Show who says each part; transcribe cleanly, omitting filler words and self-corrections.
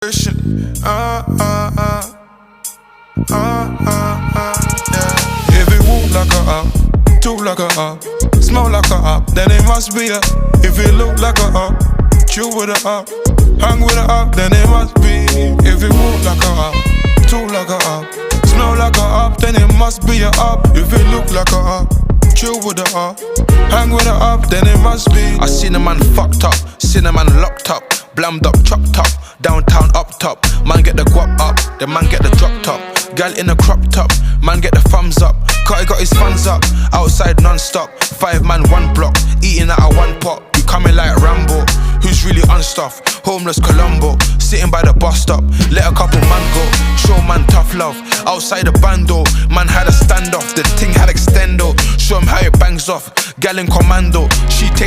Speaker 1: Yeah. If it walk like a up, talk like a up, smell like a up, then it must be a. If it look like a up, chill with a up, hang with a up, then it must be. If it walk like a up, talk like a up, smell like a up, then it must be a up. If it look like a up, chill with a up, hang with a up, then it must be.
Speaker 2: I seen a man fucked up, seen a man locked up, blammed up, chopped up, downtown up top. Man get the guap up, the man get the drop top. Gal in a crop top, man get the thumbs up. Cutty got his funds up, outside non-stop. 5 man, 1 block, eating out of 1 pot. You coming like Rambo, who's really unstuffed? Homeless Colombo, sitting by the bus stop. Let a couple man go, show man tough love. Outside the bando, man had a standoff. The ting had extendo, show him how it bangs off. Gal in commando, she take